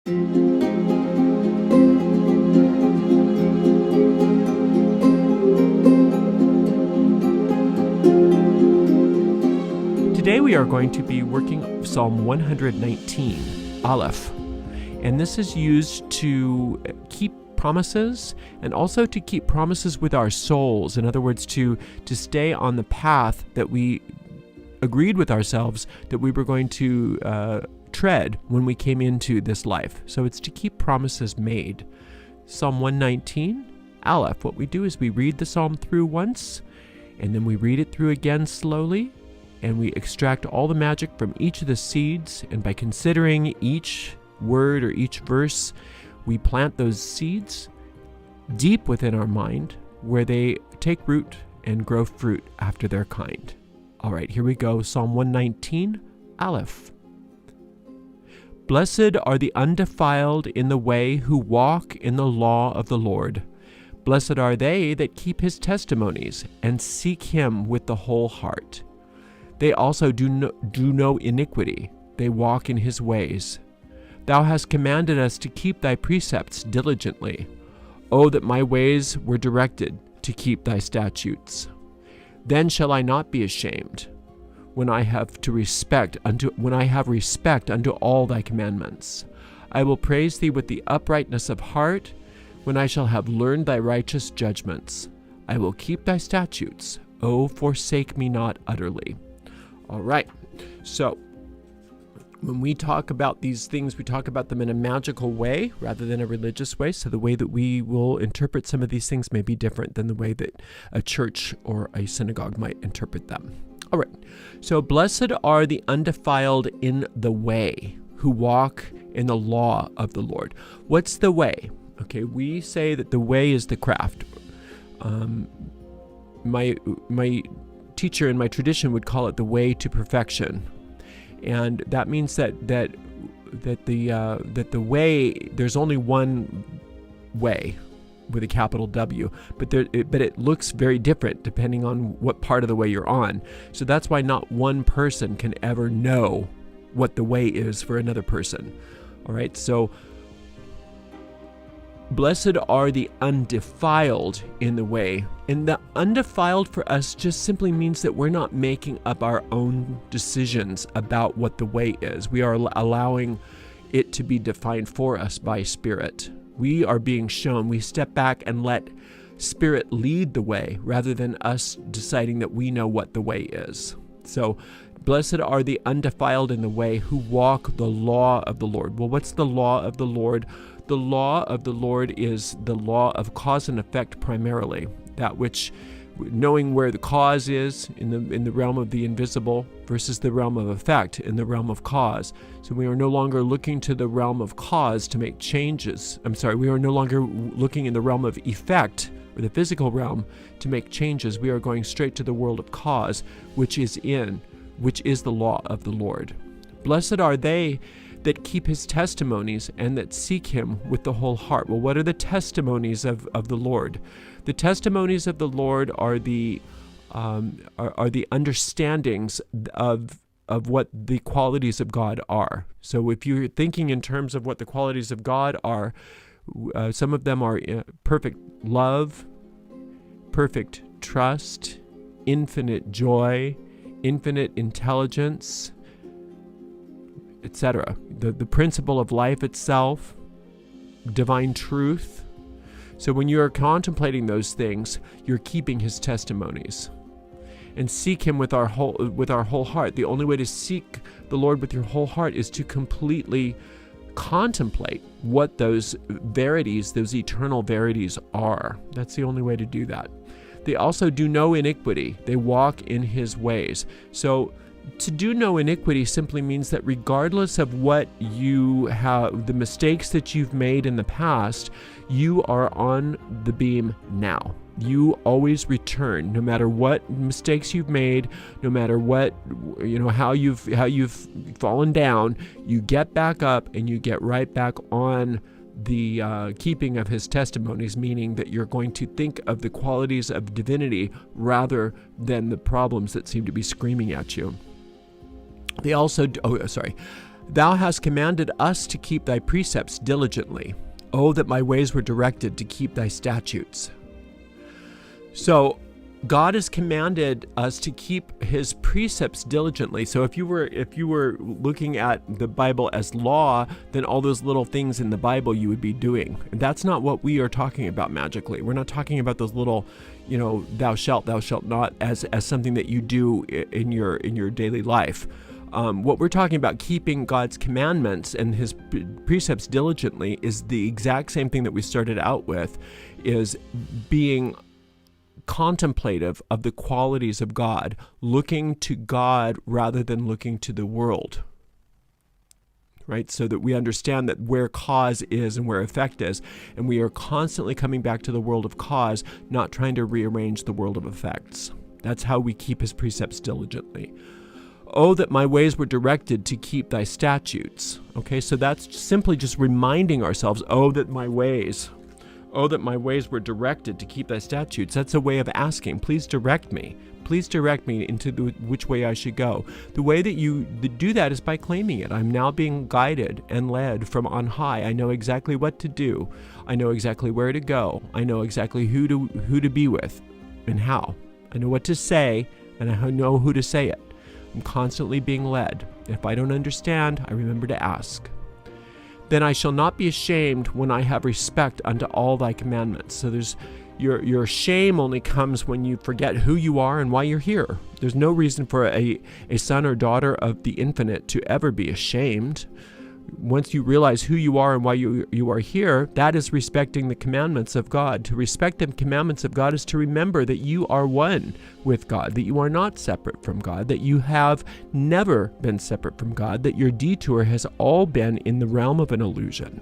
Today we are going to be working Psalm 119, Aleph, and this is used to keep promises and also to keep promises with our souls. In other words, to stay on the path that we agreed with ourselves that we were going to tread when we came into this life. So it's to keep promises made. Psalm 119, Aleph. What we do is we read the psalm through once, and then we read it through again slowly, and we extract all the magic from each of the seeds, and by considering each word or each verse, we plant those seeds deep within our mind where they take root and grow fruit after their kind. All right, here we go. Psalm 119, Aleph. Blessed are the undefiled in the way who walk in the law of the Lord. Blessed are they that keep his testimonies and seek him with the whole heart. They also do no iniquity. They walk in his ways. Thou hast commanded us to keep thy precepts diligently. Oh, that my ways were directed to keep thy statutes. Then shall I not be ashamed when I have respect unto all thy commandments. I will praise thee with the uprightness of heart when I shall have learned thy righteous judgments. I will keep thy statutes. Oh, forsake me not utterly. All right, so when we talk about these things, we talk about them in a magical way rather than a religious way. So the way that we will interpret some of these things may be different than the way that a church or a synagogue might interpret them. All right, so blessed are the undefiled in the way who walk in the law of the Lord. What's the way? Okay, we say that the way is the craft. My teacher in my tradition would call it the way to perfection, and that means that the way, there's only one way with a capital W, but it looks very different depending on what part of the way you're on. So that's why not one person can ever know what the way is for another person. All right, so blessed are the undefiled in the way. And the undefiled for us just simply means that we're not making up our own decisions about what the way is. We are allowing it to be defined for us by Spirit. We are being shown. We step back and let Spirit lead the way rather than us deciding that we know what the way is. So, blessed are the undefiled in the way who walk the law of the Lord. Well, what's the law of the Lord? The law of the Lord is the law of cause and effect primarily. That which, knowing where the cause is in the realm of the invisible versus the realm of effect in the realm of cause. So we are no longer looking to the realm of cause to make changes. We are no longer looking in the realm of effect or the physical realm to make changes. We are going straight to the world of cause, which is the law of the Lord. Blessed are they that keep his testimonies and that seek him with the whole heart. Well, what are the testimonies of the Lord? The testimonies of the Lord are the understandings of what the qualities of God are. So if you're thinking in terms of what the qualities of God are, some of them are perfect love, perfect trust, infinite joy, infinite intelligence, etc. The principle of life itself, divine truth. So when you are contemplating those things, you're keeping his testimonies. And seek him with our whole heart. The only way to seek the Lord with your whole heart is to completely contemplate what those verities, those eternal verities are. That's the only way to do that. They also do no iniquity. They walk in his ways. So to do no iniquity simply means that regardless of what you have, the mistakes that you've made in the past, you are on the beam now. You always return, no matter what mistakes you've made, no matter what, how you've fallen down, you get back up and you get right back on the keeping of his testimonies, meaning that you're going to think of the qualities of divinity rather than the problems that seem to be screaming at you. They also, Thou hast commanded us to keep thy precepts diligently. Oh, that my ways were directed to keep thy statutes. So God has commanded us to keep his precepts diligently. So if you were looking at the Bible as law, then all those little things in the Bible you would be doing. And that's not what we are talking about magically. We're not talking about those little, thou shalt not as something that you do in your daily life. What we're talking about, keeping God's commandments and his precepts diligently, is the exact same thing that we started out with, is being contemplative of the qualities of God, looking to God rather than looking to the world, right? So that we understand that where cause is and where effect is, and we are constantly coming back to the world of cause, not trying to rearrange the world of effects. That's how we keep his precepts diligently. Oh, that my ways were directed to keep thy statutes. Okay, so that's simply just reminding ourselves, oh, that my ways were directed to keep thy statutes. That's a way of asking, please direct me. Please direct me into which way I should go. The way that you do that is by claiming it. I'm now being guided and led from on high. I know exactly what to do. I know exactly where to go. I know exactly who to be with and how. I know what to say, and I know who to say it. I'm constantly being led. If I don't understand, I remember to ask. Then I shall not be ashamed when I have respect unto all thy commandments. So your shame only comes when you forget who you are and why you're here. There's no reason for a son or daughter of the infinite to ever be ashamed. Once you realize who you are and why you are here, that is respecting the commandments of God. To respect the commandments of God is to remember that you are one with God, that you are not separate from God, that you have never been separate from God, that your detour has all been in the realm of an illusion.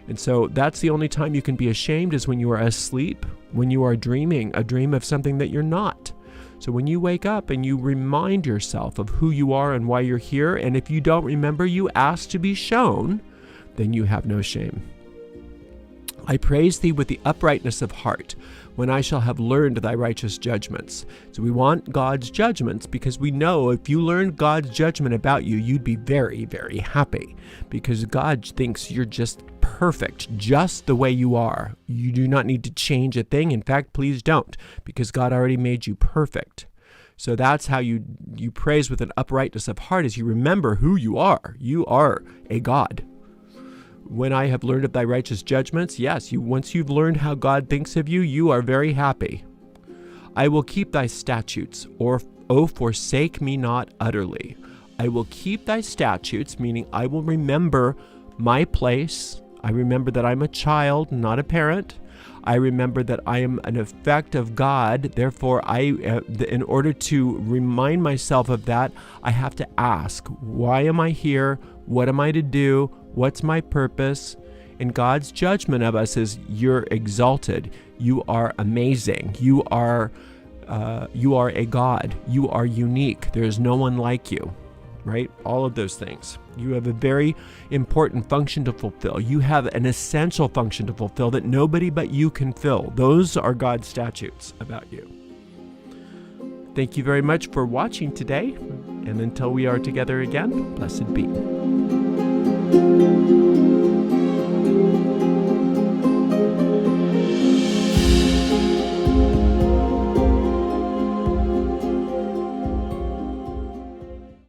And so that's the only time you can be ashamed, is when you are asleep, when you are dreaming a dream of something that you're not. So when you wake up and you remind yourself of who you are and why you're here, and if you don't remember, you ask to be shown, then you have no shame. I praise thee with the uprightness of heart, when I shall have learned thy righteous judgments. So we want God's judgments because we know if you learned God's judgment about you, you'd be very, very happy, because God thinks you're just perfect, just the way you are. You do not need to change a thing. In fact, please don't, because God already made you perfect. So that's how you praise with an uprightness of heart, is you remember who you are. You are a God. When I have learned of thy righteous judgments, yes, once you've learned how God thinks of you, you are very happy. I will keep thy statutes, O forsake me not utterly. I will keep thy statutes, meaning I will remember my place. I remember that I'm a child, not a parent. I remember that I am an effect of God. Therefore, in order to remind myself of that, I have to ask, why am I here? What am I to do? What's my purpose? And God's judgment of us is, you're exalted. You are amazing. You are a God. You are unique. There's no one like you, right? All of those things. You have a very important function to fulfill. You have an essential function to fulfill that nobody but you can fill. Those are God's statutes about you. Thank you very much for watching today. And until we are together again, blessed be.